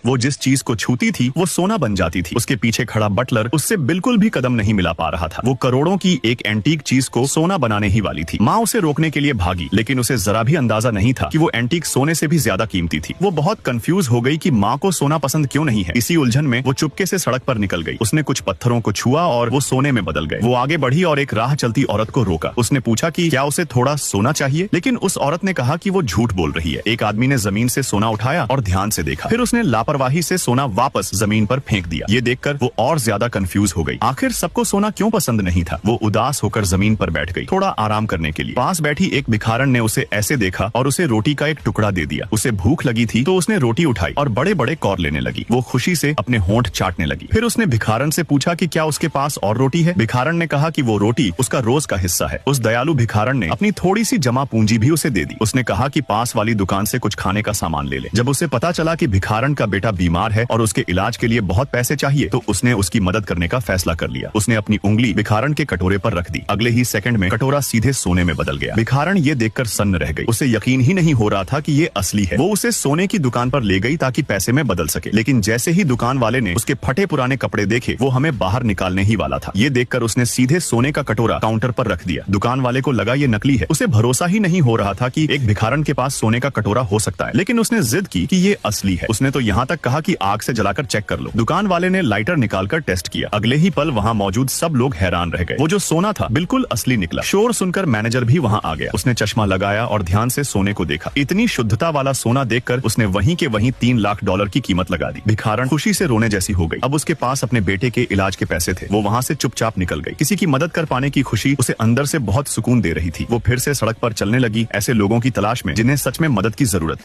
वो जिस चीज को छूती थी वो सोना बन जाती थी। उसके पीछे खड़ा बटलर उससे बिल्कुल भी कदम नहीं मिला पा रहा था। वो करोड़ों की एक एंटीक चीज को सोना बनाने ही वाली थी। माँ उसे रोकने के लिए भागी, लेकिन उसे जरा भी अंदाजा नहीं था कि वो एंटीक सोने से भी ज्यादा कीमती थी। वो बहुत कंफ्यूज हो गई कि माँ को सोना पसंद क्यों नहीं है। इसी उलझन में वो चुपके से सड़क पर निकल गई। उसने कुछ पत्थरों को छुआ और वो सोने में बदल गए। वो आगे बढ़ी और एक राह चलती औरत को रोका। उसने पूछा कि क्या उसे थोड़ा सोना चाहिए, लेकिन उस औरत ने कहा कि वो झूठ बोल रही है। एक आदमी ने जमीन से सोना उठाया और ध्यान से देखा, फिर उसने लापरवाही से सोना वापस जमीन पर फेंक दिया। ये देखकर वो और ज्यादा कंफ्यूज हो गई। आखिर सबको सोना क्यों पसंद नहीं था। वो उदास होकर जमीन पर बैठ गई, थोड़ा आराम करने के लिए। पास बैठी एक भिखारन ने उसे ऐसे देखा और उसे रोटी का एक टुकड़ा दे दिया। उसे भूख लगी थी तो उसने रोटी उठाई और बड़े बड़े कौर लेने लगी। वो खुशी से अपने होंठ चाटने लगी। फिर उसने भिखारन से पूछा कि क्या उसके पास और रोटी है। भिखारन ने कहा कि वो रोटी उसका रोज का हिस्सा है। उस दयालु भिखारन ने अपनी थोड़ी सी जमा पूंजी भी उसे दे दी। उसने कहा कि पास वाली दुकान से कुछ खाने का सामान ले ले। जब उसे पता चला कि भिखारन का बेटा बीमार है और उसके इलाज के लिए बहुत पैसे चाहिए, तो उसने उसकी मदद करने का फैसला कर लिया। उसने अपनी उंगली भिखारन के कटोरे पर रख दी। अगले ही सेकंड में कटोरा सीधे सोने में बदल गया। भिखारन ये देखकर सन्न रह गई। उसे यकीन ही नहीं हो रहा था कि ये असली है। वो उसे सोने की दुकान पर ले गई ताकि पैसे में बदल सके, लेकिन जैसे ही दुकान वाले ने उसके फटे पुराने कपड़े देखे, वो हमें बाहर निकालने ही वाला था। ये देखकर उसने सीधे सोने का कटोरा काउंटर पर रख दिया। दुकान वाले को लगा ये नकली है। उसे भरोसा ही नहीं हो रहा था कि एक भिखारन के पास सोने का कटोरा हो सकता है, लेकिन उसने जिद की कि ये असली है। उसने तो यहाँ तक कहा कि आग से जलाकर चेक कर लो। दुकान वाले ने लाइटर निकालकर टेस्ट किया। अगले ही पल वहाँ मौजूद सब लोग हैरान रह गए। वो जो सोना था बिल्कुल असली निकला। शोर सुनकर मैनेजर भी वहाँ आ गया। उसने चश्मा लगाया और ध्यान से सोने को देखा। इतनी शुद्धता वाला सोना देखकर उसने वहीं के वहीं $3 लाख की कीमत लगा दी। भिखारन खुशी से रोने जैसी हो गई। अब उसके पास अपने बेटे के इलाज के पैसे थे। वो वहाँ से चुपचाप निकल गई। किसी की मदद कर पाने की खुशी उसे अंदर से बहुत सुकून दे रही थी। वो फिर से सड़क पर चलने लगी, ऐसे लोगों की तलाश में जिन्हें सच में मदद की जरूरत।